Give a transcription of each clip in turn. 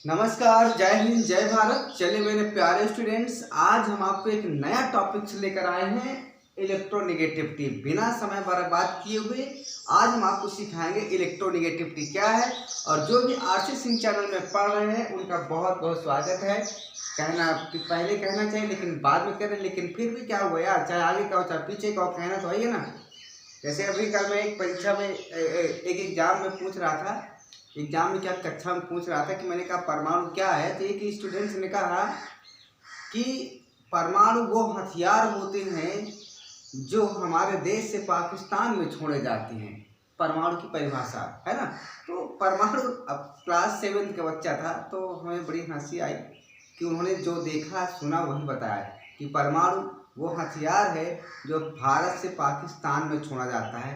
नमस्कार, जय हिंद, जय भारत। चलिए मेरे प्यारे स्टूडेंट्स, आज हम आपको एक नया टॉपिक लेकर आए हैं, इलेक्ट्रोनेगेटिविटी। बिना समय बर्बाद किए हुए आज हम आपको सिखाएंगे इलेक्ट्रोनेगेटिविटी क्या है। और जो भी आरसी सिंह चैनल में पढ़ रहे हैं उनका बहुत बहुत स्वागत है। पहले कहना चाहिए लेकिन बाद में कह रहे हैं, लेकिन फिर भी क्या हुआ यार, चाहे आगे का हो चाहे पीछे का हो, कहना तो है ना। जैसे अभी कल मैं एक परीक्षा में एक एग्जाम में पूछ रहा था, एग्जाम में क्या कक्षा में पूछ रहा था कि मैंने कहा परमाणु क्या है, तो एक स्टूडेंट्स ने कहा कि परमाणु वो हथियार होते हैं जो हमारे देश से पाकिस्तान में छोड़े जाते हैं। परमाणु की परिभाषा है ना। तो परमाणु, अब क्लास 7 का बच्चा था तो हमें बड़ी हंसी आई कि उन्होंने जो देखा सुना वही बताया कि परमाणु वो हथियार है जो भारत से पाकिस्तान में छोड़ा जाता है।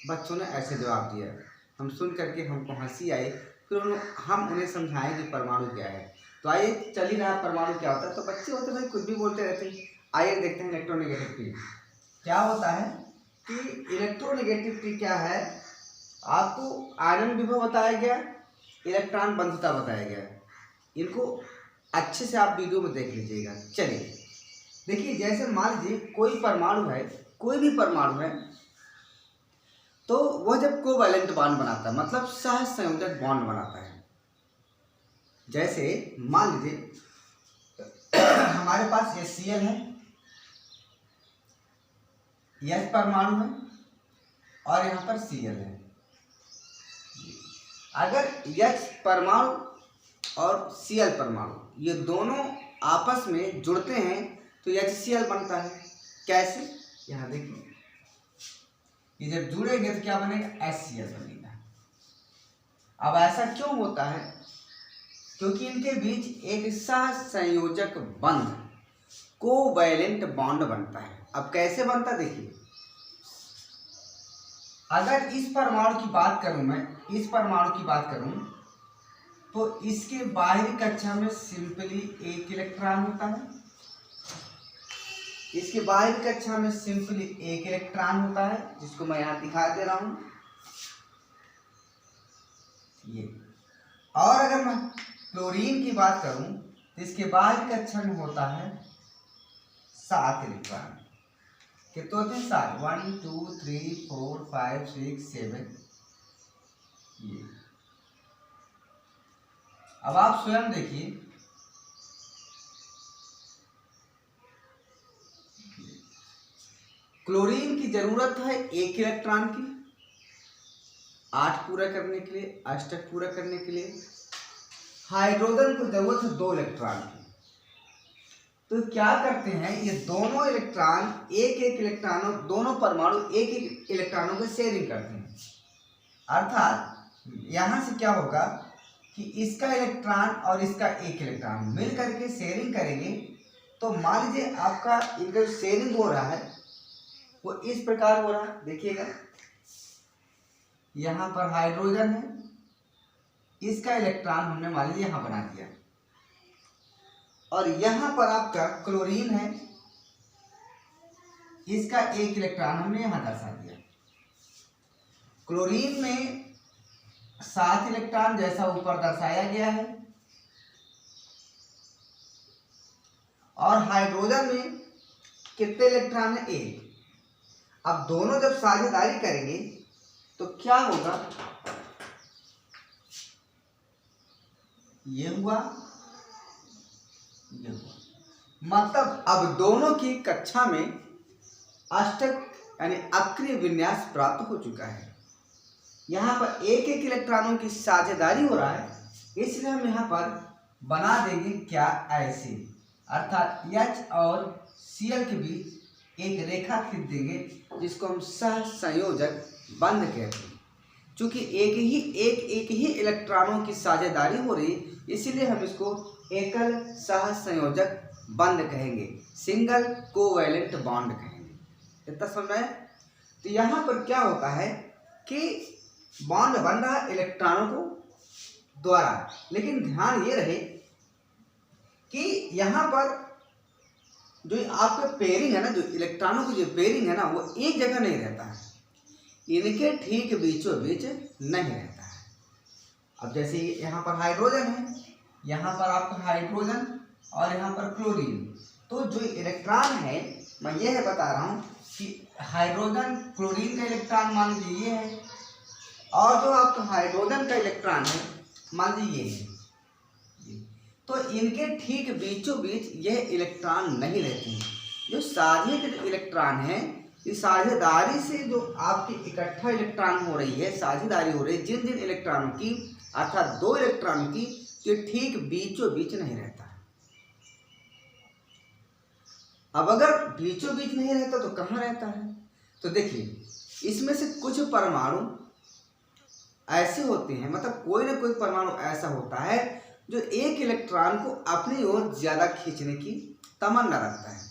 बच्चों ने ऐसे जवाब दिया, हम सुन करके हमको हंसी आई। फिर हम उन्हें समझाएं कि परमाणु क्या है। तो आइए, चल ही रहा परमाणु क्या होता है। तो बच्चे होते भाई कुछ भी बोलते रहते हैं। आइए देखते हैं इलेक्ट्रोनेगेटिविटी क्या होता है। कि इलेक्ट्रोनेगेटिविटी क्या है, आपको आयरन विभव बताया गया, इलेक्ट्रॉन बंधुता बताया गया। इनको अच्छे से आप वीडियो में देख लीजिएगा। चलिए देखिए, जैसे मान लीजिए कोई परमाणु है, कोई भी परमाणु है, तो वह जब कोवैलेंट बॉन्ड बनाता है, मतलब सहसंयोजक बॉन्ड बनाता है। जैसे मान लीजिए हमारे पास HCl है, H परमाणु है और यहाँ पर Cl है। अगर H परमाणु और Cl परमाणु ये दोनों आपस में जुड़ते हैं तो HCl बनता है। कैसे, यहाँ देखिए, ये जब जुड़ेंगे तो क्या बनेगा, HCl बनेगा। अब ऐसा क्यों होता है, क्योंकि इनके बीच एक सहसंयोजक बंध कोवैलेंट बॉन्ड बनता है। अब कैसे बनता, देखिए, अगर इस परमाणु की बात करूं, मैं इस परमाणु की बात करूं तो इसके बाहरी कक्षा में सिंपली एक इलेक्ट्रॉन होता है। इसके बाहरी कक्षा में सिंपली एक इलेक्ट्रॉन होता है, जिसको मैं यहां दिखा दे रहा हूं ये। और अगर मैं क्लोरीन की बात करूं तो इसके बाहरी कक्षा में होता है 7 इलेक्ट्रॉन। कितने होते हैं, 7, 1 2 3 4 5 6 7 ये। अब आप स्वयं देखिए, क्लोरीन की जरूरत है 1 इलेक्ट्रॉन की 8 पूरा करने के लिए, अष्टक पूरा करने के लिए। हाइड्रोजन को जरूरत है 2 इलेक्ट्रॉन की। तो क्या करते हैं, ये दोनों इलेक्ट्रॉन एक इलेक्ट्रॉनों, दोनों परमाणु एक इलेक्ट्रॉनों को शेयरिंग करते हैं। अर्थात यहां से क्या होगा कि इसका इलेक्ट्रॉन और इसका 1 इलेक्ट्रॉन मिल करके शेयरिंग करेंगे। तो मान लीजिए आपका इनका शेयरिंग हो रहा है वो इस प्रकार हो रहा है। देखिएगा, यहां पर हाइड्रोजन है, इसका इलेक्ट्रॉन हमने मान लीजिए यहां बना दिया, और यहां पर आपका क्लोरीन है, इसका 1 इलेक्ट्रॉन हमने यहां दर्शा दिया। क्लोरीन में 7 इलेक्ट्रॉन जैसा ऊपर दर्शाया गया है, और हाइड्रोजन में कितने इलेक्ट्रॉन है, 1। अब दोनों जब साझेदारी करेंगे तो क्या होगा, ये हुआ, ये हुआ। मतलब अब दोनों की कक्षा में अष्टक यानी अक्रिय विन्यास प्राप्त हो चुका है। यहाँ पर एक इलेक्ट्रॉनों की साझेदारी हो रहा है, इसलिए हम यहाँ पर बना देंगे क्या, ऐसे। अर्थात H और Cl के बीच एक रेखा खींच देंगे, जिसको हम सहसंयोजक बंध कहते हैं। चूंकि एक ही इलेक्ट्रॉनों की साझेदारी हो रही, इसीलिए हम इसको एकल सहसंयोजक बंध कहेंगे, सिंगल कोवैलेंट बॉन्ड कहेंगे। इतना समझ में? तो यहाँ पर क्या होता है कि बॉन्ड बन रहा है इलेक्ट्रॉनों को द्वारा, लेकिन ध्यान ये रहे कि यहाँ पर जो आपका पेयरिंग है ना, जो इलेक्ट्रॉनों की जो पेयरिंग है ना, वो एक जगह नहीं रहता है, इनके ठीक बीचों बीच नहीं रहता है। अब जैसे यहाँ पर हाइड्रोजन है, यहाँ पर आपका हाइड्रोजन और यहाँ पर क्लोरीन। तो जो इलेक्ट्रॉन है, मैं ये है बता रहा हूँ कि हाइड्रोजन क्लोरीन का इलेक्ट्रॉन मान लीजिए ये है, और जो आपका हाइड्रोजन का इलेक्ट्रॉन है मान लीजिए ये है। तो इनके ठीक बीचों बीच यह इलेक्ट्रॉन नहीं रहते हैं। जो साझे के जो इलेक्ट्रॉन है, इस साझेदारी से जो आपकी इकट्ठा इलेक्ट्रॉन हो रही है, साझेदारी हो रही है जिन जिन इलेक्ट्रॉनों की, अर्थात दो इलेक्ट्रॉनों की, जो ठीक बीचों बीच नहीं रहता है। अब अगर बीचों बीच नहीं रहता तो कहाँ रहता है? तो देखिए, इसमें से कुछ परमाणु ऐसे होते हैं, मतलब कोई ना कोई परमाणु ऐसा होता है जो एक इलेक्ट्रॉन को अपनी ओर ज्यादा खींचने की तमन्ना रखता है।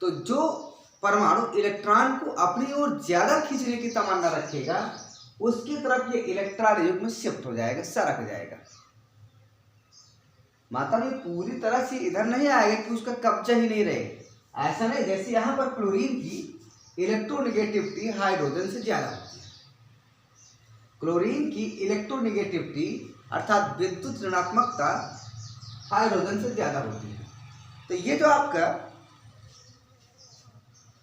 तो जो परमाणु इलेक्ट्रॉन को अपनी ओर ज्यादा खींचने की तमन्ना रखेगा, उसकी तरफ ये इलेक्ट्रॉन युग्म शिफ्ट हो जाएगा, सरक जाएगा। मतलब ये पूरी तरह से इधर नहीं आएगा कि उसका कब्जा ही नहीं रहे, ऐसा नहीं। जैसे यहाँ पर क्लोरीन की इलेक्ट्रोनेगेटिविटी हाइड्रोजन से ज्यादा होती है, क्लोरीन की इलेक्ट्रोनेगेटिविटी अर्थात विद्युत ऋणात्मकता हाइड्रोजन से ज्यादा होती है। तो ये जो आपका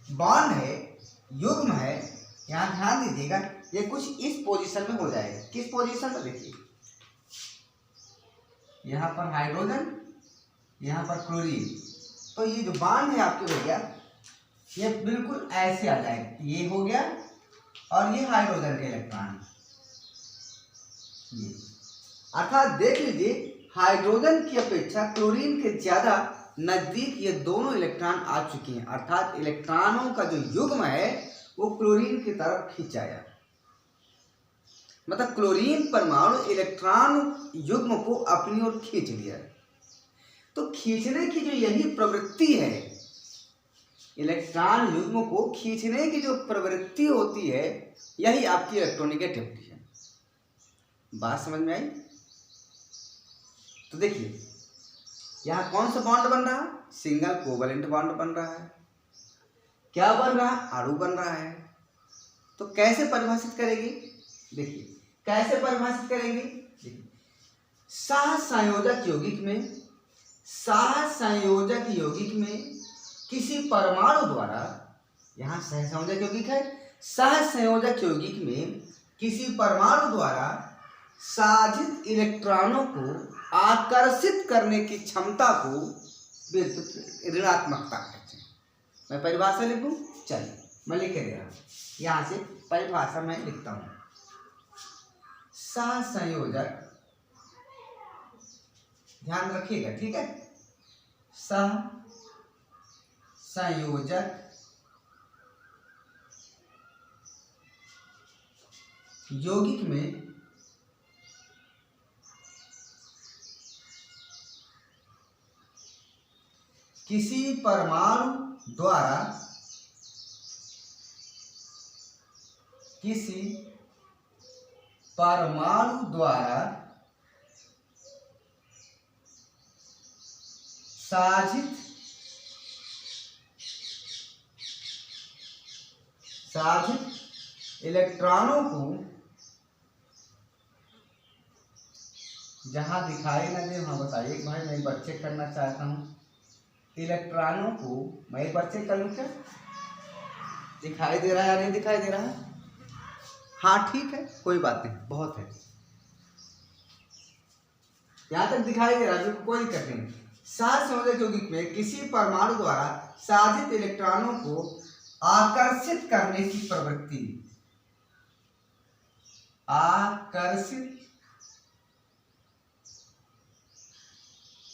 बॉन्ड है, युग्म है, यहाँ ध्यान दीजिएगा, ये कुछ इस पोजीशन में हो जाएगा। किस पोजीशन में? देखिए, यहाँ पर हाइड्रोजन, यहाँ पर क्लोरीन। तो ये जो बॉन्ड है आपके भैया, ये बिल्कुल ऐसे आ जाएगा। ये हो गया और ये हाइड्रोजन के इलेक्ट्रॉन, ये अर्थात देख लीजिए, हाइड्रोजन की अपेक्षा क्लोरीन के ज्यादा नजदीक ये दोनों इलेक्ट्रॉन आ चुके हैं। अर्थात इलेक्ट्रॉनों का जो युग्म है वो क्लोरीन की तरफ खींचाया, मतलब क्लोरीन परमाणु इलेक्ट्रॉन युग्म को अपनी ओर खींच लिया। तो खींचने की जो यही प्रवृत्ति है, इलेक्ट्रॉन युग्म को खींचने की जो प्रवृत्ति होती है, यही आपकी इलेक्ट्रोनेगेटिविटी है। बात समझ में आई? तो देखिए, यहां कौन सा बॉन्ड बन रहा है? सिंगल कोवलेंट बॉन्ड बन रहा है। क्या बन रहा है? अणु बन रहा है। तो कैसे परिभाषित करेंगे? देखिए, कैसे परिभाषित करेंगे? देखिए, सहसंयोजक यौगिक में, सहसंयोजक यौगिक में किसी परमाणु द्वारा, यहां सहसंयोजक यौगिक है, सहसंयोजक यौगिक में किसी परमाणु द्वारा साझित इलेक्ट्रॉनों को आकर्षित करने की क्षमता को विद्युत ऋणात्मकता कहते हैं। मैं परिभाषा लिखूं? चलिए, मैं लिख दे रहा हूं, यहां से परिभाषा मैं लिखता हूं। सहसंयोजक, ध्यान रखिएगा, ठीक है? सहसंयोजक यौगिक में किसी परमाणु द्वारा, किसी परमाणु द्वारा साझित इलेक्ट्रॉनों को, जहां दिखाई न दे वहां बताइए भाई, मैं एक बार चेक करना चाहता हूं। इलेक्ट्रॉनों को मैं एक बार चेक करूं, क्या दिखाई दे रहा है या नहीं दिखाई दे रहा है? हाँ ठीक है, कोई बात नहीं, बहुत है, यहां तक दिखाई दे रहा है, कोई दिक्कत नहीं। सहसंयोजक यौगिक में किसी परमाणु द्वारा साझित इलेक्ट्रॉनों को आकर्षित करने की प्रवृत्ति, आकर्षित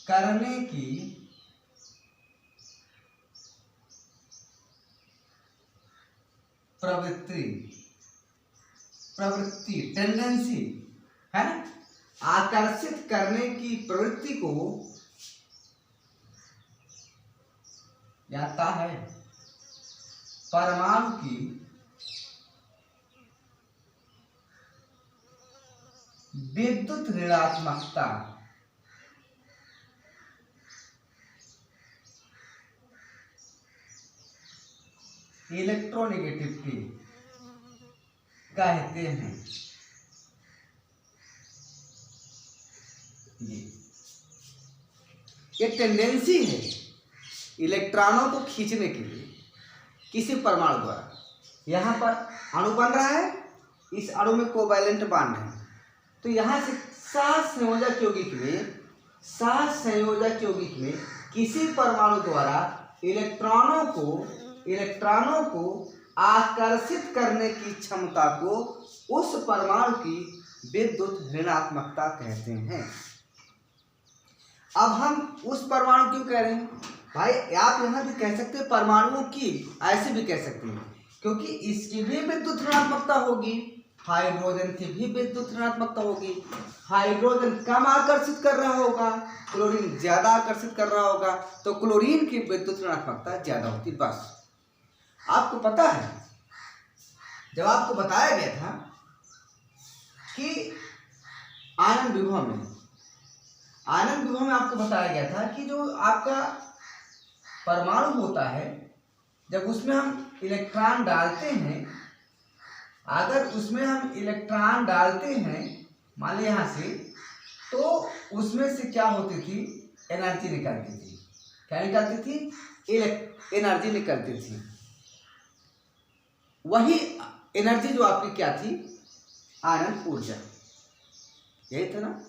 करने की प्रवृत्ति टेंडेंसी है ना, आकर्षित करने की प्रवृत्ति को जाता है परमाणु की विद्युत ऋणात्मकता, इलेक्ट्रोनेगेटिविटी कहते हैं। ये टेंडेंसी है इलेक्ट्रॉनों को खींचने के लिए किसी परमाणु द्वारा। यहाँ पर अणु बन रहा है, इस अणु में कोवैलेंट बॉन्ड है, तो यहाँ से सात संयोजक यौगिक में किसी परमाणु द्वारा इलेक्ट्रॉनों को आकर्षित करने की क्षमता को उस परमाणु की विद्युत ऋणात्मकता कहते हैं। अब हम उस परमाणु क्यों कह रहे हैं भाई? आप यहाँ भी कह सकते हैं परमाणुओं की, ऐसे भी कह सकते हैं, क्योंकि इसकी भी विद्युत ऋणात्मकता होगी, हाइड्रोजन की भी विद्युत ऋणात्मकता होगी। हाइड्रोजन कम आकर्षित कर रहा होगा, क्लोरीन ज्यादा आकर्षित कर रहा होगा, तो क्लोरीन की विद्युत ऋणात्मकता ज्यादा होती। बस आपको पता है, जब आपको बताया गया था कि आयनन विभव में आपको बताया गया था कि जो आपका परमाणु होता है, जब उसमें हम इलेक्ट्रॉन डालते हैं, अगर उसमें हम इलेक्ट्रॉन डालते हैं मान लीजिए यहाँ से, तो उसमें से क्या होती थी? एनर्जी निकलती थी। क्या निकलती थी? एनर्जी निकलती थी। वही एनर्जी जो आपकी क्या थी? आयनन ऊर्जा। यही था ना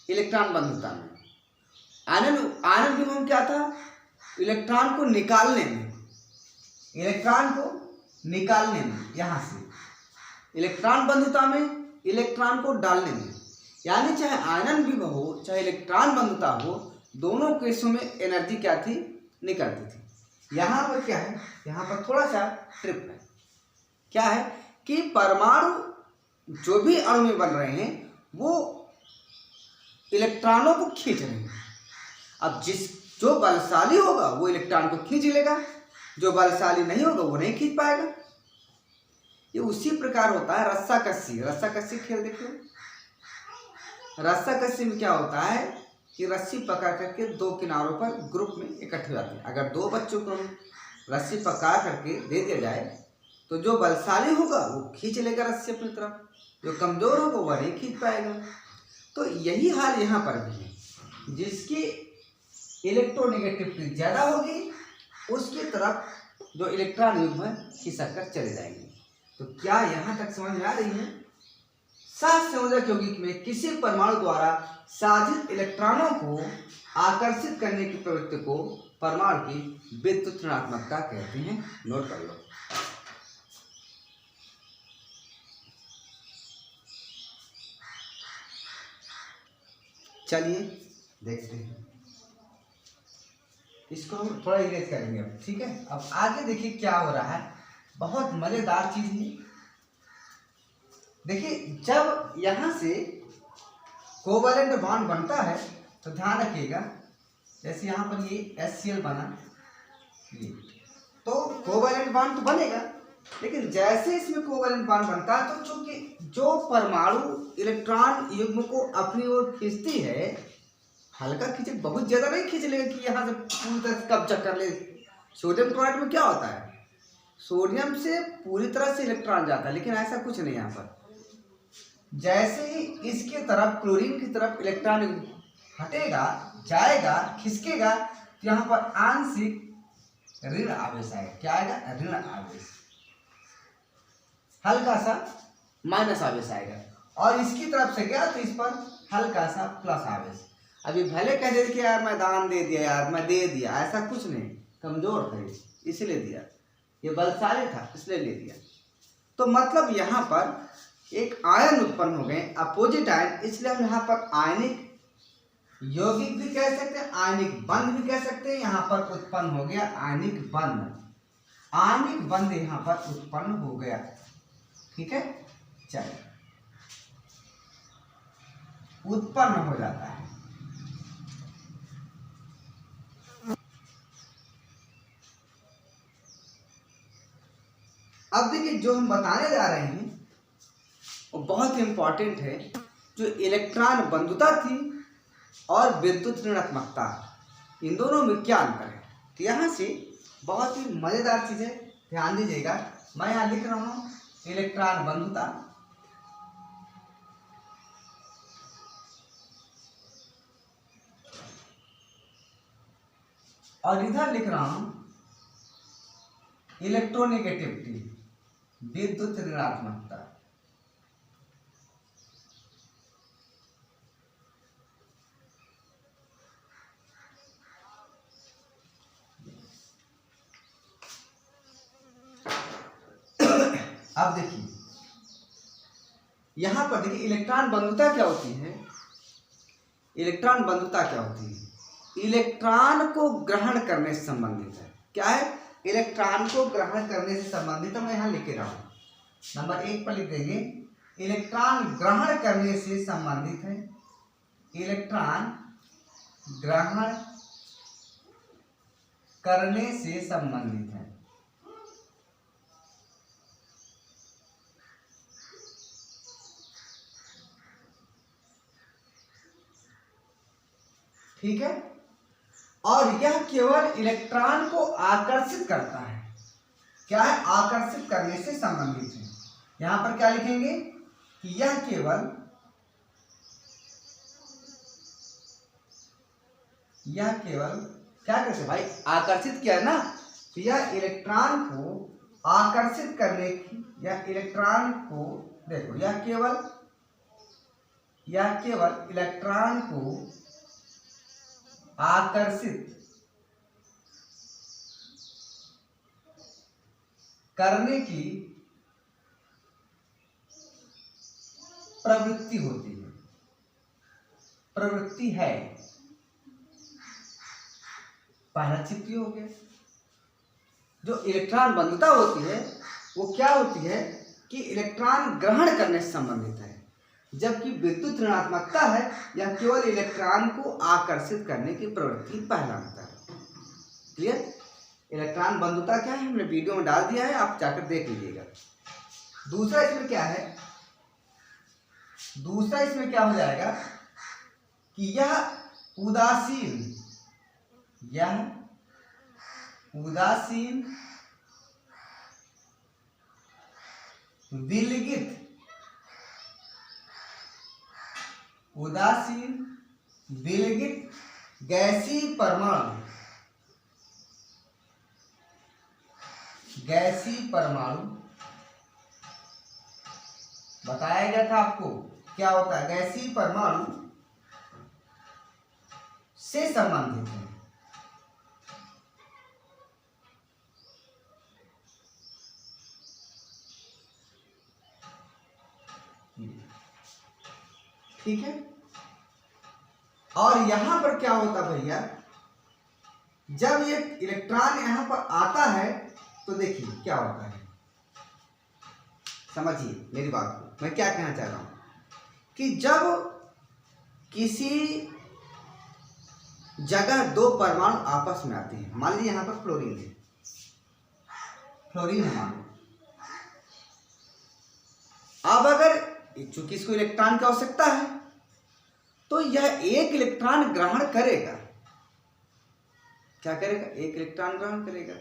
इलेक्ट्रॉन बंधुता में। आयनन विभव क्या था? इलेक्ट्रॉन को निकालने में, यहां से इलेक्ट्रॉन बंधुता में, इलेक्ट्रॉन को डालने में, यानी चाहे आयनन विभव हो चाहे इलेक्ट्रॉन बंधुता हो, दोनों केसों में एनर्जी क्या थी? निकलती थी। यहां पर क्या है? यहां पर थोड़ा सा ट्रिप है। क्या है कि परमाणु जो भी अणु में बन रहे हैं वो इलेक्ट्रॉनों को खींच रहे हैं। अब जो बलशाली होगा वो इलेक्ट्रॉन को खींच लेगा, जो बलशाली नहीं होगा वो नहीं खींच पाएगा। ये उसी प्रकार होता है रस्साकसी खेल देखो। रस्साकसी में क्या होता है कि रस्सी पकड़ करके दो किनारों पर ग्रुप में इकट्ठे हो जाते हैं। अगर दो बच्चों को रस्सी पकड़ करके दे दिया जाए तो जो बलशाली होगा वो खींच लेगा रस्सी अपनी तरफ, जो कमजोर होगा वह नहीं खींच पाएगा। तो यही हाल यहाँ पर भी है, जिसकी इलेक्ट्रोनेगेटिविटी ज्यादा होगी उसकी तरफ जो इलेक्ट्रॉन युग्म है खिसक कर चले जाएंगे। तो क्या यहाँ तक समझ में आ रही है? सात संयोजक यौगिक में किसी परमाणु द्वारा साधित इलेक्ट्रॉनों को आकर्षित करने की प्रवृत्ति को परमाणु की विद्युत ऋणात्मकता कहते हैं। नोट कर लो। चलिए देखते हैं, इसको हम थोड़ा इरेज करेंगे अब, ठीक है। अब आगे देखिए क्या हो रहा है, बहुत मजेदार चीज है। देखिए जब यहां से कोवैलेंट बॉन्ड बनता है तो ध्यान रखिएगा, जैसे यहां पर ये HCl बना, ये तो कोवैलेंट बॉन्ड तो बनेगा, लेकिन जैसे इसमें कोवैलेंट बॉन्ड बनता है तो चूंकि जो परमाणु इलेक्ट्रॉन युग्म को अपनी ओर खींचती है, हल्का खींचे, बहुत ज्यादा नहीं खींच लेगा कि यहाँ से पूरी तरह से कब्जा कर ले। सोडियम क्लोराइड में क्या होता है, सोडियम से पूरी तरह से इलेक्ट्रॉन जाता है, लेकिन ऐसा कुछ नहीं। यहाँ पर जैसे ही इसके तरफ क्लोरीन की तरफ इलेक्ट्रॉन हटेगा, जाएगा, खिसकेगा, तो यहाँ पर आंशिक ऋण आवेश आएगा। क्या आएगा? ऋण आवेश, हल्का सा माइनस आवेश आएगा। और इसकी तरफ से गया तो इस पर हल्का सा प्लस आवेश। अभी भले कह दे कि यार मैं दान दे दिया, यार मैं दे दिया, ऐसा कुछ नहीं, कमजोर था इसलिए दिया, ये बलशाली था इसलिए ले दिया। तो मतलब यहाँ पर एक आयन उत्पन्न हो गए, अपोजिट आयन, इसलिए हम यहाँ पर आयनिक यौगिक भी कह सकते हैं, आयनिक बंध भी कह सकते हैं। यहाँ पर उत्पन्न हो गया आयनिक बंध यहाँ पर उत्पन्न हो गया, ठीक है। चलिए, उत्पन्न हो जाता है। अब देखिए जो हम बताने जा रहे हैं वो बहुत ही इंपॉर्टेंट है। जो इलेक्ट्रॉन बंधुता थी और विद्युत ऋणात्मकता, इन दोनों में क्या अंतर है? तो यहाँ से बहुत ही मजेदार चीज है, ध्यान दीजिएगा। मैं यहाँ लिख रहा हूँ इलेक्ट्रॉन बंधुता, और इधर लिख रहा हूं इलेक्ट्रोनेगेटिविटी, विद्युत ऋणात्मकता। अब देखिए यहां पर देखिए इलेक्ट्रॉन बंधुता क्या होती है। इलेक्ट्रॉन बंधुता क्या होती है? इलेक्ट्रॉन को ग्रहण करने से संबंधित है। क्या है? इलेक्ट्रॉन को ग्रहण करने से संबंधित है। मैं यहां लिख रहा हूं, नंबर 1 पर लिख देंगे इलेक्ट्रॉन ग्रहण करने से संबंधित है। इलेक्ट्रॉन ग्रहण करने से संबंधित है। ठीक है, और यह केवल इलेक्ट्रॉन को आकर्षित करता है। क्या है? आकर्षित करने से संबंधित है। यहां पर क्या लिखेंगे कि यह केवल क्या करते भाई? आकर्षित किया है ना, तो यह इलेक्ट्रॉन को आकर्षित करने की, या इलेक्ट्रॉन को देखो यह केवल इलेक्ट्रॉन को आकर्षित करने की प्रवृत्ति होती है, प्रवृत्ति है। पहला चित्ती हो गया। जो इलेक्ट्रॉन बंधुता होती है वो क्या होती है कि इलेक्ट्रॉन ग्रहण करने से संबंधित है, जबकि विद्युत ऋणात्मकता है यह केवल इलेक्ट्रॉन को आकर्षित करने की प्रवृत्ति। पहला अंतर। क्लियर? इलेक्ट्रॉन बंधुता क्या है हमने वीडियो में डाल दिया है, आप जाकर देख लीजिएगा। दूसरा इसमें क्या है? दूसरा इसमें क्या हो जाएगा कि यह उदासीन विलगित गैसीय परमाणु बताया गया था आपको क्या होता है। गैसीय परमाणु से संबंधित है। ठीक है, और यहां पर क्या होता भैया, जब ये इलेक्ट्रॉन यहां पर आता है तो देखिए क्या होता है, समझिए मेरी बात को। मैं क्या कहना चाह रहा हूं कि जब किसी जगह दो परमाणु आपस में आते हैं, मान लीजिए यहां पर फ्लोरीन है, मान लो। अब अगर चूंकि इसको इलेक्ट्रॉन की आवश्यकता है तो यह एक इलेक्ट्रॉन ग्रहण करेगा। क्या करेगा? एक इलेक्ट्रॉन ग्रहण करेगा।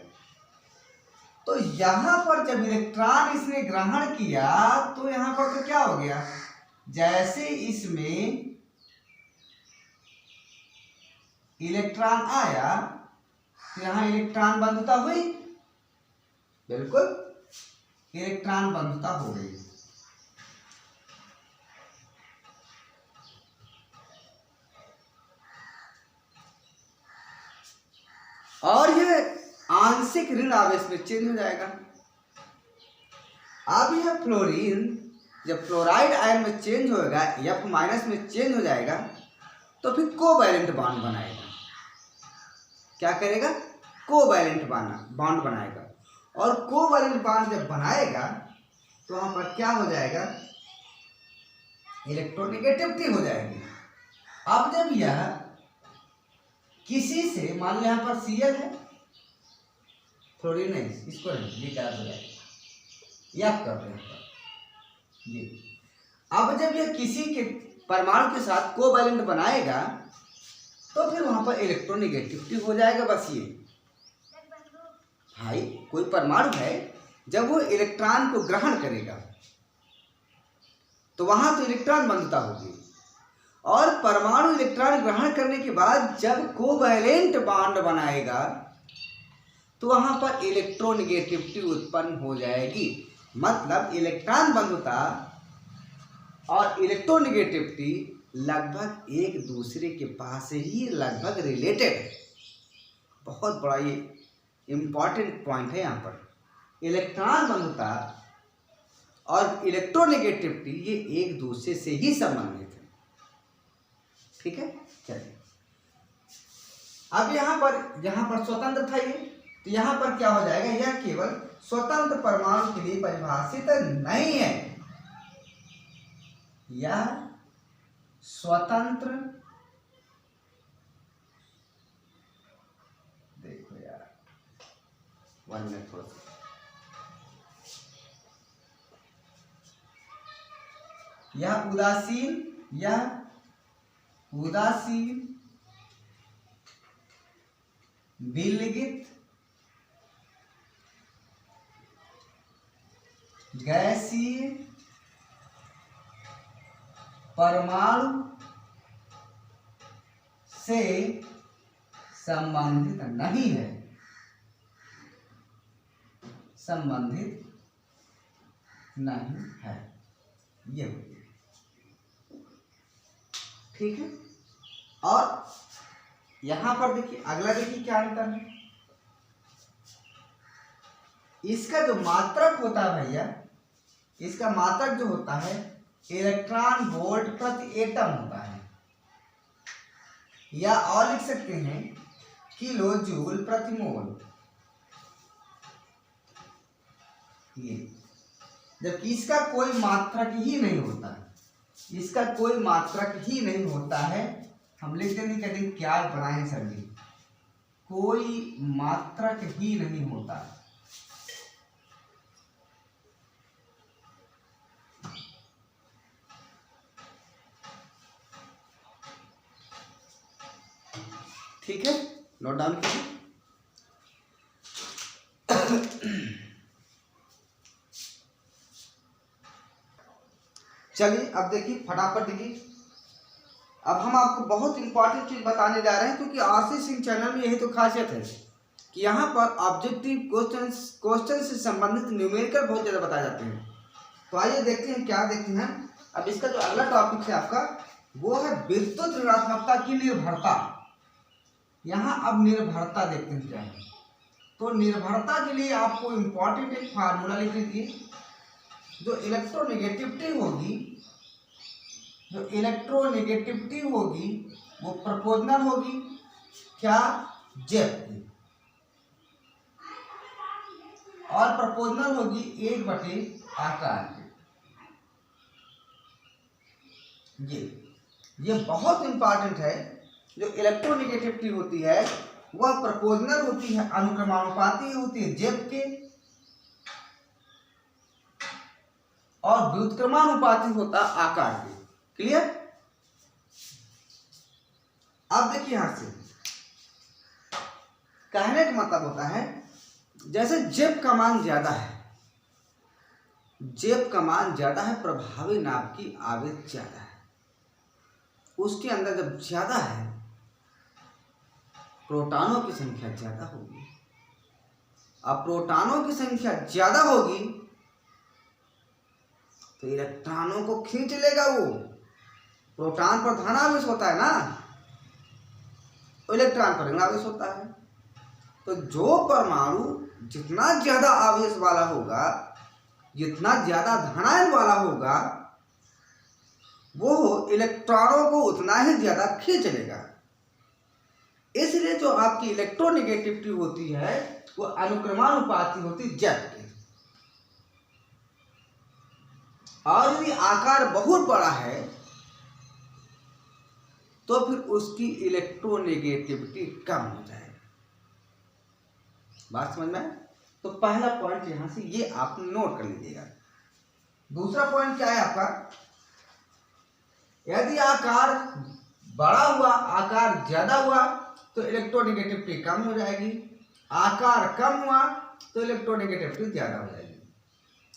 तो यहां पर जब इलेक्ट्रॉन इसने ग्रहण किया तो यहां पर तो क्या हो गया, जैसे इसमें इलेक्ट्रॉन आया तो यहां इलेक्ट्रॉन बंधुता हुई, बिल्कुल इलेक्ट्रॉन बंधुता हो गई। और यह आंशिक ऋण आवेश में चेंज हो जाएगा। अब यह फ्लोरीन जब फ्लोराइड आयन में चेंज होगा, F- में चेंज हो जाएगा, तो फिर कोवैलेंट बॉन्ड बनाएगा। क्या करेगा? कोवैलेंट बॉन्ड बनाएगा। और कोवैलेंट बॉन्ड जब बनाएगा तो वहां पर क्या हो जाएगा, इलेक्ट्रोनेगेटिविटी हो जाएगी। अब जब यह किसी से, मान लो यहां पर Cl है, फ्लोरीन नहीं, इसको नहीं, ये क्या हो जाएगा, याद कर रहे हैं ये। अब जब यह किसी के परमाणु के साथ कोवैलेंट बनाएगा तो फिर वहां पर इलेक्ट्रोनेगेटिविटी हो जाएगा। बस ये भाई कोई परमाणु है, जब वो इलेक्ट्रॉन को ग्रहण करेगा तो वहां तो इलेक्ट्रॉन बंधुता होगी, और परमाणु इलेक्ट्रॉन ग्रहण करने के बाद जब कोवैलेंट बॉन्ड बनाएगा तो वहां पर इलेक्ट्रोनेगेटिविटी उत्पन्न हो जाएगी। मतलब इलेक्ट्रॉन बंधुता और इलेक्ट्रोनेगेटिविटी लगभग एक दूसरे के पास ही लगभग रिलेटेड है। बहुत बड़ा ये इम्पॉर्टेंट पॉइंट है यहाँ पर। इलेक्ट्रॉन बंधुता और इलेक्ट्रोनेगेटिविटी ये एक दूसरे से ही संबंधित है। ठीक है, चलिए अब यहाँ पर स्वतंत्र था ये, तो यहाँ पर क्या हो जाएगा, यह केवल स्वतंत्र परमाणु के लिए परिभाषित नहीं है। यह स्वतंत्र, देखो यार 1 मिनट थोड़ा सा, यह उदासीन विलगित गैसीय परमाणु से संबंधित नहीं है, संबंधित नहीं है, ये हो गया। ठीक है, और यहां पर देखिए अगला, देखिए क्या अंतर है। इसका जो मात्रक होता है भैया, इसका मात्रक जो होता है इलेक्ट्रॉन वोल्ट प्रति एटम होता है, या और लिख सकते हैं किलो जूल प्रति मोल। ये जबकि इसका कोई मात्रक ही नहीं होता है, इसका कोई मात्रक ही नहीं होता है। हम लिखते नहीं, कहते क्या बनाए सर जी, कोई मात्रक ही नहीं होता है। ठीक है, नोट डाउन कीजिए। चलिए अब देखिए फटाफट देखिए, अब हम आपको बहुत इंपॉर्टेंट चीज बताने जा रहे हैं, क्योंकि आरसी सिंह चैनल में यही तो खासियत है कि यहाँ पर ऑब्जेक्टिव क्वेश्चन से संबंधित न्यूमेरिकल बहुत ज़्यादा बताए जाते हैं। तो आइए देखते हैं क्या देखते हैं। अब इसका जो अगला टॉपिक है आपका वो है विद्युत ऋणात्मकता की निर्भरता। यहाँ अब निर्भरता देखते हैं क्या है। तो निर्भरता के लिए आपको इम्पॉर्टेंट एक फार्मूला लिख लीजिए। जो इलेक्ट्रोनेगेटिविटी होगी वो प्रोपोर्शनल होगी क्या, जेब की, और प्रोपोर्शनल होगी 1/आकार के। ये बहुत इंपॉर्टेंट है। जो इलेक्ट्रोनेगेटिविटी होती है वह प्रोपोर्शनल होती है, अनुक्रमानुपाती होती है जेब के, और व्युत्क्रमानुपाती होता आकार के। क्लियर? अब देखिए यहां से कहने का मतलब होता है जैसे जेब का मान ज्यादा है, प्रभावी नाप की आवेश ज्यादा है, उसके अंदर जब ज्यादा है प्रोटॉनों की संख्या ज्यादा होगी। अब प्रोटॉनों की संख्या ज्यादा होगी तो इलेक्ट्रॉनों को खींच लेगा। वो प्रोटॉन पर धनावेश होता है ना, इलेक्ट्रॉन पर ऋणावेश होता है। तो जो परमाणु जितना ज्यादा आवेश वाला होगा, जितना ज्यादा धनायन वाला होगा, वो इलेक्ट्रॉनों को उतना ही ज्यादा खींच लेगा। इसलिए जो आपकी इलेक्ट्रोनेगेटिविटी होती है वो अनुक्रमानुपाती होती जेब की। और यदि आकार बहुत बड़ा है तो फिर उसकी इलेक्ट्रोनेगेटिविटी कम हो जाएगी। बात समझ में आए? तो पहला पॉइंट यहां से ये आप नोट कर लीजिएगा। दूसरा पॉइंट क्या है आपका, यदि आकार बड़ा हुआ, आकार ज्यादा हुआ तो इलेक्ट्रोनेगेटिविटी कम हो जाएगी, आकार कम हुआ तो इलेक्ट्रोनेगेटिविटी ज्यादा हो जाएगी,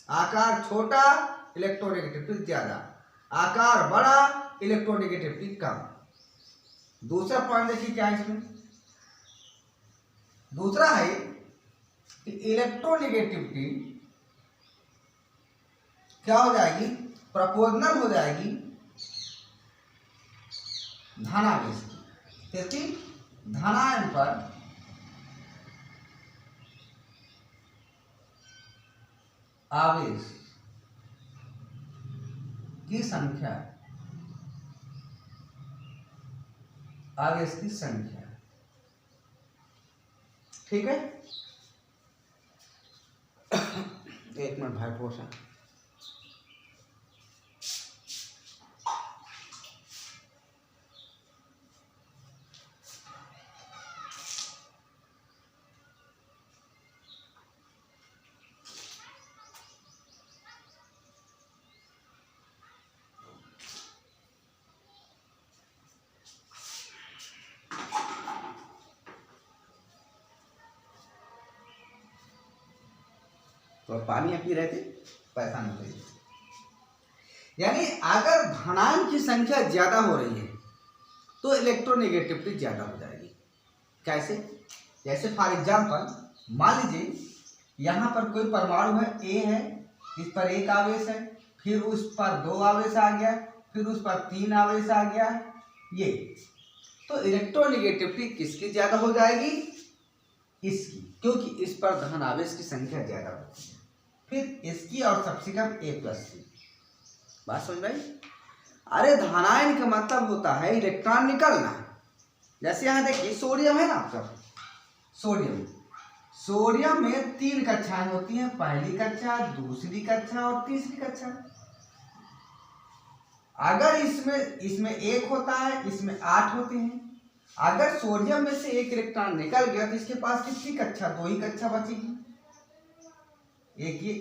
आकार छोटा इलेक्ट्रोनेगेटिविटी ज्यादा। आकार बड़ा, इलेक्ट्रोनेगेटिविटी कम। दूसरा पॉइंट देखिए क्या है इसमें, दूसरा है कि इलेक्ट्रोनेगेटिविटी क्या हो जाएगी, प्रोपोर्शनल हो जाएगी धनावेश की, क्योंकि धनायन पर आवेश की संख्या, आवेश की संख्या, ठीक है। एक मिनट भाई पोषण, तो पानी आप पी रहे थे, पैसा नहीं चाहिए। यानी अगर धनायन की संख्या ज्यादा हो रही है तो इलेक्ट्रोनेगेटिविटी ज्यादा हो जाएगी। कैसे? जैसे फॉर एग्जाम्पल मान लीजिए यहाँ पर कोई परमाणु है, ए है, इस पर एक आवेश है, फिर उस पर 2 आवेश आ गया, फिर उस पर 3 आवेश आ गया, ये तो इलेक्ट्रोनेगेटिविटी किसकी ज्यादा हो जाएगी, इसकी, क्योंकि इस पर धन आवेश की संख्या ज्यादा होती है। फिर इसकी और सबसे कम A+C। बात समझ भाई? अरे धनायन का मतलब होता है इलेक्ट्रॉन निकलना। जैसे यहाँ देखिए सोडियम है ना आपका, सोडियम में 3 कक्षाएं होती हैं, पहली कक्षा, दूसरी कक्षा और तीसरी कक्षा। अगर इसमें 1 होता है, इसमें 8 होते हैं। अगर सोडियम में से 1 इलेक्ट्रॉन निकल गया तो इसके पास कितनी कक्षा, 2 ही कक्षा बचेगी, एक ये।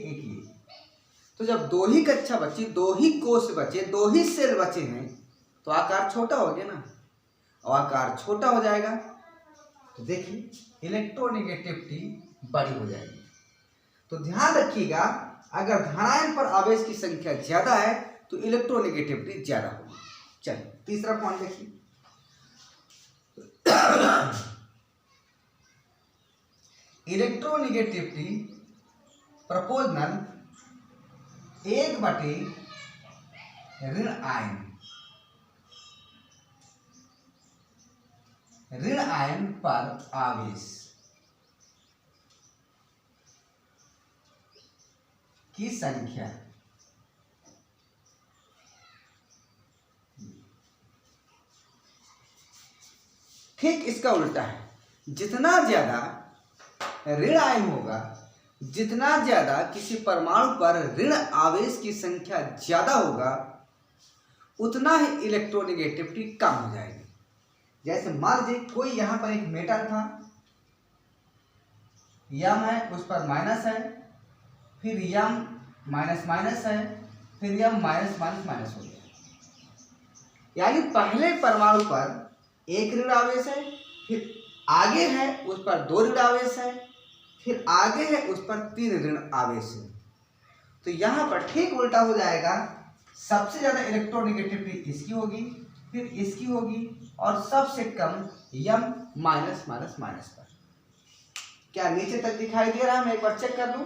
तो जब 2 ही कक्षा बची, 2 ही कोष बचे, 2 ही सेल बचे हैं, तो आकार छोटा हो गया ना, और आकार छोटा हो जाएगा तो देखिए इलेक्ट्रोनेगेटिविटी बड़ी हो जाएगी। तो ध्यान रखिएगा, अगर धनायन पर आवेश की संख्या ज्यादा है तो इलेक्ट्रोनेगेटिविटी ज्यादा होगी। चलिए तीसरा पॉइंट देखिए, इलेक्ट्रोनेगेटिविटी प्रोपोर्शनल 1/ऋण आयन पर आवेश की संख्या। ठीक इसका उल्टा है, जितना ज्यादा ऋण आयन होगा, जितना ज्यादा किसी परमाणु पर ऋण आवेश की संख्या ज्यादा होगा, उतना ही इलेक्ट्रोनेगेटिविटी कम हो जाएगी। जैसे मान लीजिए कोई यहां पर एक मेटल था, यम है, उस पर माइनस है, फिर यम माइनस है, फिर यम माइनस हो गया। यानी पहले परमाणु पर 1 ऋण आवेश है, फिर आगे है उस पर 2 ऋण आवेश है, फिर आगे है उस पर 3 ऋण आवेश है। तो यहां पर ठीक उल्टा हो जाएगा, सबसे ज्यादा इलेक्ट्रोनेगेटिविटी इसकी होगी, फिर इसकी होगी, और सबसे कम यम माइनस पर। क्या नीचे तक दिखाई दे रहा है? मैं एक बार चेक कर लूं,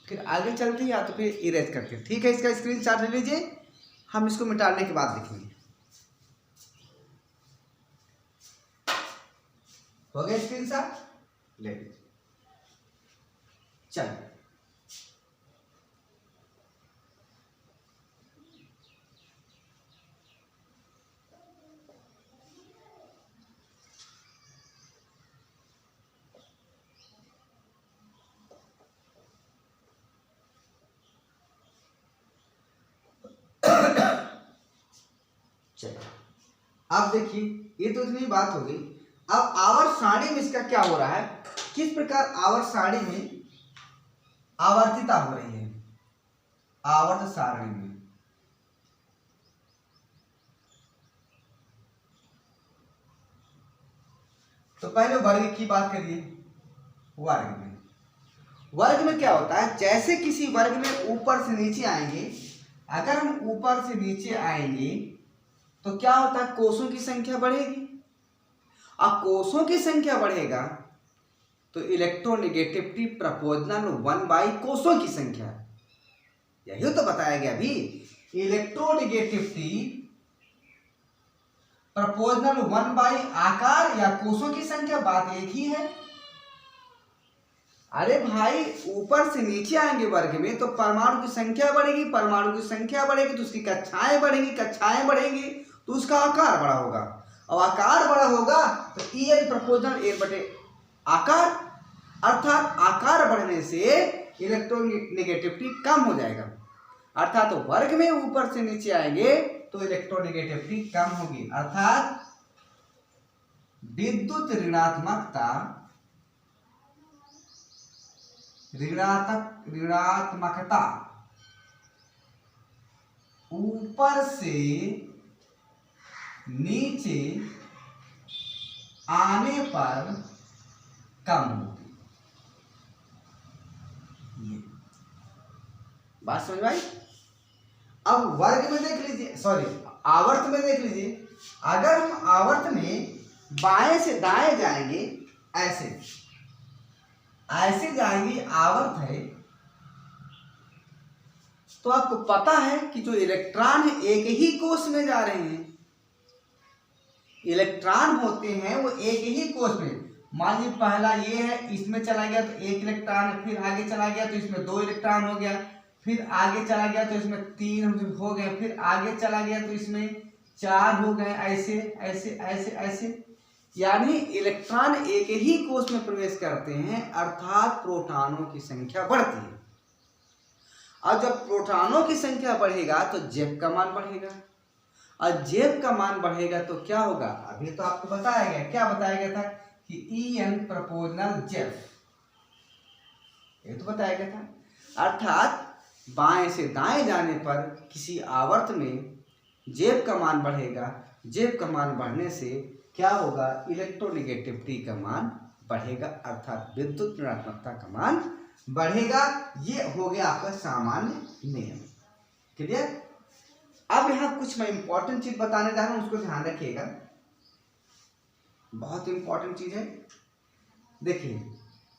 फिर आगे चलते हैं या तो फिर इरेज करके। ठीक है, इसका स्क्रीनशॉट ले लीजिए, हम इसको मिटाने के बाद लिखेंगे। हो गया स्क्रीनशॉट? ले लीजिए। चलिए अब देखिए, ये तो इतनी बात हो गई। अब आवर्त सारणी में इसका क्या हो रहा है, किस प्रकार आवर्त सारणी में आवर्तिता हो रही है। आवर्त सारणी में तो पहले वर्ग की बात करिए। वर्ग में क्या होता है, जैसे किसी वर्ग में ऊपर से नीचे आएंगे अगर हम ऊपर से नीचे आएंगे तो क्या होता है, कोषों की संख्या बढ़ेगी। अब कोषों की संख्या बढ़ेगा तो इलेक्ट्रोनेगेटिविटी प्रोपोर्शनल 1 by कोषों की संख्या, यही तो बताया गया अभी। इलेक्ट्रोनेगेटिविटी प्रोपोर्शनल 1 by आकार या कोषों की संख्या, बात एक ही है। अरे भाई ऊपर से नीचे आएंगे वर्ग में तो परमाणु की संख्या बढ़ेगी, परमाणु की संख्या बढ़ेगी तो उसकी कक्षाएं बढ़ेंगी, कक्षाएं बढ़ेंगी तो उसका आकार बड़ा होगा, और आकार बड़ा होगा तो ई एन प्रोपोर्शनल एन बटे आकार, अर्थात आकार बढ़ने से इलेक्ट्रोनेगेटिविटी कम हो जाएगा। अर्थात वर्ग में ऊपर से नीचे आएंगे तो इलेक्ट्रोनेगेटिविटी कम होगी, अर्थात विद्युत ऋणात्मकता ऊपर से नीचे आने पर कम होगी। ये बात समझ में आई। अब वर्ग में देख लीजिए, सॉरी आवर्त में देख लीजिए, अगर हम आवर्त में बाएं से दाएं जाएंगे, ऐसे जाएंगे, आवर्त है तो आपको पता है कि जो इलेक्ट्रॉन है एक ही कोष में जा रहे हैं। इलेक्ट्रॉन होते हैं वो एक ही कोष में, मान लीजिए पहला ये है, इसमें चला गया तो 1 इलेक्ट्रॉन, फिर आगे चला गया तो इसमें 2 इलेक्ट्रॉन हो गया, फिर आगे चला गया तो इसमें 3 हो गए, फिर आगे चला गया तो इसमें 4 हो गए, ऐसे ऐसे ऐसे ऐसे, यानी इलेक्ट्रॉन एक ही कोष में प्रवेश करते हैं, अर्थात प्रोटॉनों की संख्या बढ़ती है। और जब प्रोटॉनों की संख्या बढ़ेगा तो जेब का मान बढ़ेगा, और जेब का मान बढ़ेगा तो क्या होगा, अभी तो आपको बताया गया, क्या बताया गया था कि ई एन प्रोपोर्शनल जेब, ये तो बताया गया था। अर्थात बाएं से दाएं जाने पर किसी आवर्त में जेब का मान बढ़ेगा, जेब का मान बढ़ने से क्या होगा, इलेक्ट्रोनेगेटिविटी का मान बढ़ेगा, अर्थात विद्युत ऋणात्मकता का मान बढ़ेगा। ये हो गया आपका सामान्य नियम, क्लियर। अब यहाँ कुछ मैं इंपॉर्टेंट चीज बताने जा रहा हूं, उसको ध्यान रखिएगा, बहुत इंपॉर्टेंट चीज है। देखिए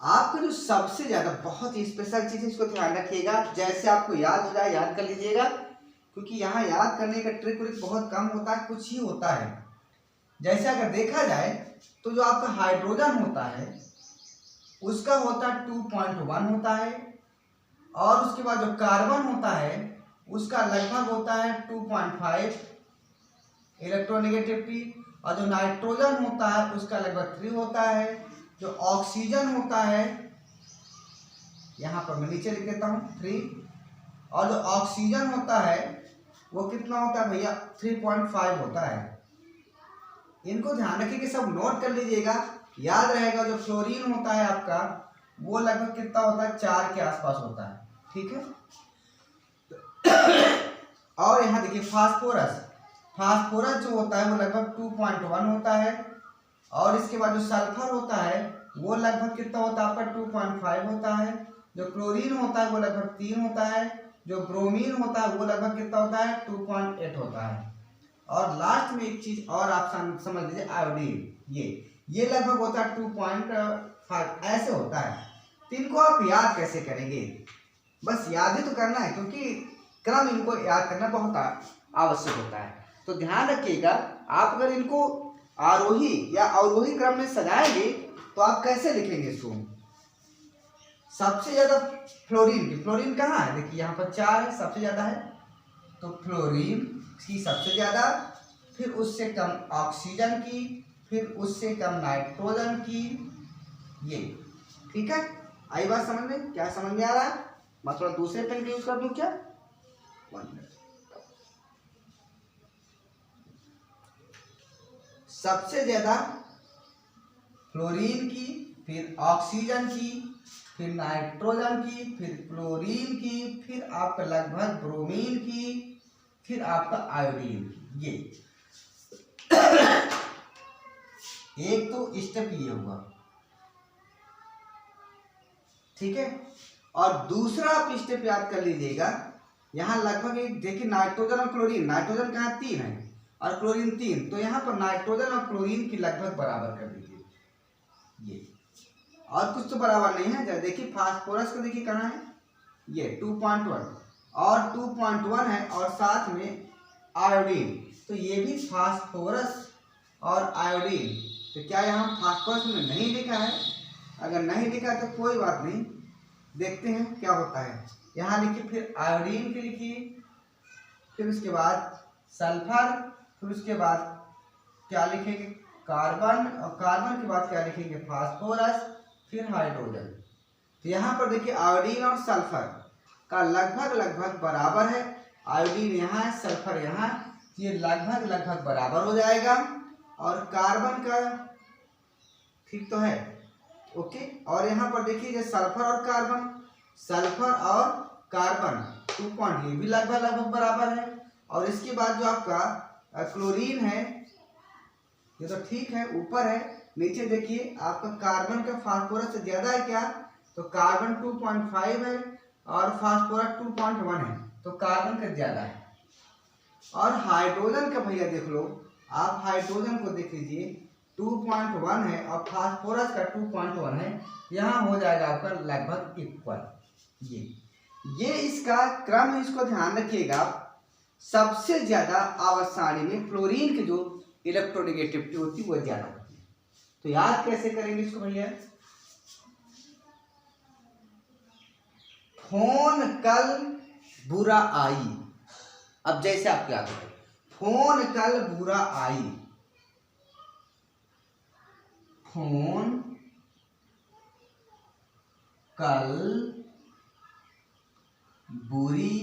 आपको जो सबसे ज्यादा बहुत ही स्पेशल चीज है, इसको ध्यान रखिएगा, जैसे आपको याद हो जाए याद कर लीजिएगा, क्योंकि यहाँ याद करने का ट्रिक व्रिक बहुत कम होता है, कुछ ही होता है। जैसे अगर देखा जाए तो जो आपका हाइड्रोजन होता है उसका होता है 2.1 होता है, और उसके बाद जो कार्बन होता है उसका लगभग होता है 2.5 इलेक्ट्रोनेगेटिविटी, और जो नाइट्रोजन होता है उसका लगभग 3 होता है, जो ऑक्सीजन होता है यहाँ पर मैं नीचे लिख देता हूँ 3, और जो ऑक्सीजन होता है वो कितना होता है भैया 3.5 होता है। इनको ध्यान रखिए कि सब नोट कर लीजिएगा, याद रहेगा। जो फ्लोरीन होता है आपका वो लगभग कितना होता है 4 के आसपास होता है, ठीक है। और यहाँ देखिए फास्फोरस जो होता है वो लगभग 2.1 होता है, और इसके बाद जो सल्फर होता है वो लगभग कितना होता है आपका 2.5 होता है, जो क्लोरीन होता है वो लगभग 3 होता है, जो ब्रोमीन होता है वो लगभग कितना होता है 2.8 होता है, और लास्ट में एक चीज और आप समझ लीजिए आयोडीन, ये लगभग होता है 2.5 ऐसे होता है। तो इनको आप याद कैसे करेंगे, बस याद ही तो करना है, क्योंकि क्रम इनको याद करना बहुत आवश्यक होता है। तो ध्यान रखिएगा, आप अगर इनको आरोही या अवरोही क्रम में सजाएंगे तो आप कैसे लिखेंगे इसको। सबसे ज्यादा फ्लोरीन कहाँ है, देखिए यहाँ पर 4 है, सबसे ज्यादा है, तो फ्लोरीन की सबसे ज्यादा, फिर उससे कम ऑक्सीजन की, फिर उससे कम नाइट्रोजन की, ये ठीक है। आई बात समझ में, क्या समझ में आ रहा है। मैं थोड़ा दूसरे पेन का यूज कर दूं क्या, 1 मिनट। सबसे ज्यादा फ्लोरीन की, फिर ऑक्सीजन की, फिर नाइट्रोजन की, फिर क्लोरीन की, फिर आपका लगभग ब्रोमीन की, फिर आपका आयोडीन की। ये एक तो स्टेप ये हुआ, ठीक है। और दूसरा आप स्टेप याद कर लीजिएगा यहाँ लगभग एक देखिए नाइट्रोजन और क्लोरीन, नाइट्रोजन कहाँ 3 है और क्लोरीन 3, तो यहाँ पर नाइट्रोजन और क्लोरीन की लगभग बराबर कर दीजिए ये, और कुछ तो बराबर नहीं है। जरा देखिए फास्फोरस का देखिए कहाँ है, ये 2.1 और 2.1 है, और साथ में आयोडीन, तो ये भी फास्फोरस और आयोडीन। तो क्या यहाँ फास्फोरस में नहीं लिखा है? अगर नहीं लिखा तो कोई बात नहीं, देखते हैं क्या होता है। यहाँ लिखिए, फिर आयोडीन के लिखिए, फिर उसके बाद सल्फर, फिर उसके बाद क्या लिखेंगे कार्बन, और कार्बन के बाद क्या लिखेंगे फास्फोरस, फिर हाइड्रोजन। तो यहाँ पर देखिए आयोडीन और सल्फर का लगभग बराबर है, आयोडीन यहाँ है सल्फर यहाँ, ये लगभग बराबर हो जाएगा। और कार्बन का ठीक तो है, ओके। और यहाँ पर देखिए जो सल्फर और कार्बन, सल्फर और कार्बन 2 पॉइंट, ये भी लगभग बराबर है। और इसके बाद जो आपका क्लोरीन है, ये तो ठीक है ऊपर है, नीचे देखिए आपका कार्बन का फास्फोरस से ज्यादा है क्या, तो कार्बन 2.5 है और फास्फोरस 2.1 है, तो कार्बन का ज्यादा है। और हाइड्रोजन का भैया देख लो, आप हाइड्रोजन को देख लीजिए 2.1 है और फास्फोरस का 2.1 है, यहाँ हो जाएगा आपका लगभग इक्वल। ये इसका क्रम है, इसको ध्यान रखिएगा। सबसे ज्यादा आवर्त सारणी में क्लोरीन की जो इलेक्ट्रोनेगेटिविटी होती है वो ज्यादा होती है। तो याद कैसे करेंगे इसको भैया, फोन कल बुरा आई, अब जैसे आप क्या करें, फोन कल बुरा आई, फोन कल बुरी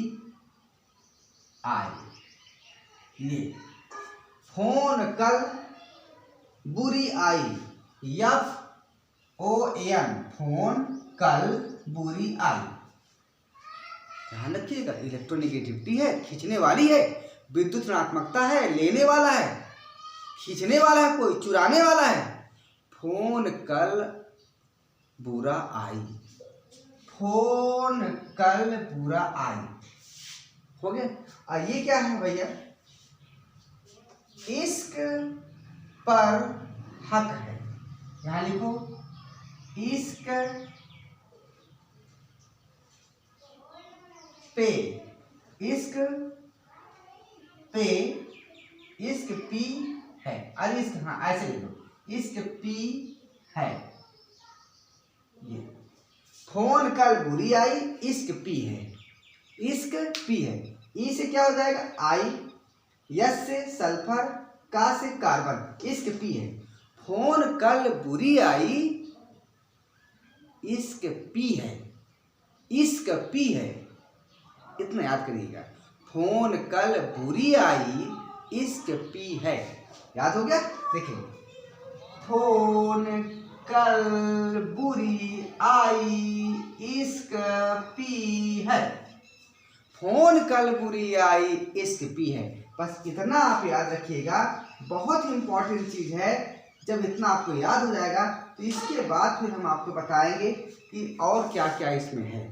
आई, ये फोन कल बुरी आई, FON, फोन कल बुरी आई। ध्यान रखिएगा, इलेक्ट्रोनेगेटिविटी है, खींचने वाली है, विद्युत ऋणात्मकता है, लेने वाला है, खींचने वाला है, कोई चुराने वाला है। फोन कल बुरा आई, फोन कल बुरा आई, हो गया। ये क्या है भैया, इश्क पर हक है, यहां लिखो इश्क पे, इश्क पे, इश्क पी है, अरे इश्क, हाँ ऐसे लिखो, इश्क पी है। ये फोन कल बुरी आई, इश्क पी है, इश्क पी है। ई से क्या हो जाएगा आई, यस से सल्फर, का से कार्बन, इश्क पी है। फोन कल बुरी आई, इश्क पी है, इश्क पी है, इतना याद करिएगा। फोन कल बुरी आई, इश्क पी है, याद हो गया। देखिए फोन कल बुरी आई, इश्क पी है, फोन कल बुरी आई, इश्क पी है। बस इतना आप याद रखिएगा, बहुत ही इंपॉर्टेंट चीज है। जब इतना आपको याद हो जाएगा तो इसके बाद फिर हम आपको बताएंगे कि और क्या क्या इसमें है,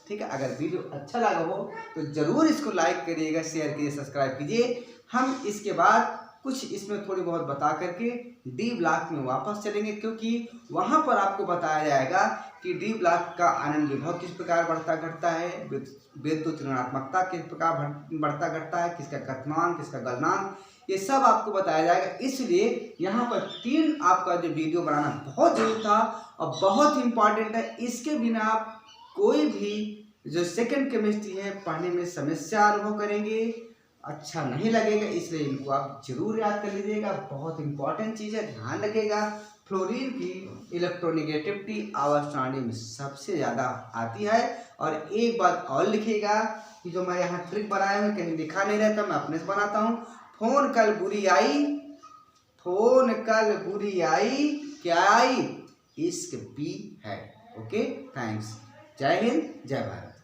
ठीक है। अगर वीडियो अच्छा लगा हो तो जरूर इसको लाइक करिएगा, शेयर कीजिए, सब्सक्राइब कीजिए। हम इसके बाद कुछ इसमें थोड़ी बहुत बता करके डी ब्लॉक में वापस चलेंगे, क्योंकि वहाँ पर आपको बताया जाएगा कि डी ब्लॉक का आनंद विभव किस प्रकार बढ़ता घटता है, विद्युत ऋणात्मकता किस प्रकार बढ़ता घटता है, किसका गतिमान, किसका गलनांक, ये सब आपको बताया जाएगा। इसलिए यहाँ पर 3 आपका जो वीडियो बनाना बहुत जरूरी था और बहुत इंपॉर्टेंट है। इसके बिना आप कोई भी जो सेकंड केमिस्ट्री है पढ़ने में समस्या अनुभव करेंगे, अच्छा नहीं लगेगा। इसलिए इनको आप जरूर याद कर लीजिएगा, बहुत इंपॉर्टेंट चीज़ है, ध्यान रखिएगा। फ्लोरीन की इलेक्ट्रोनेगेटिविटी आवर्त सारणी में सबसे ज़्यादा आती है। और एक बात और लिखिएगा कि जो मैं यहाँ ट्रिक बनाया हूँ कहीं लिखा नहीं रहता, मैं अपने से बनाता हूँ। फोन कल बुरी आई, फोन कल बुरी आई, क्या आई, इश्क पी है। Okay, thanks. जय हिंद, जय भारत।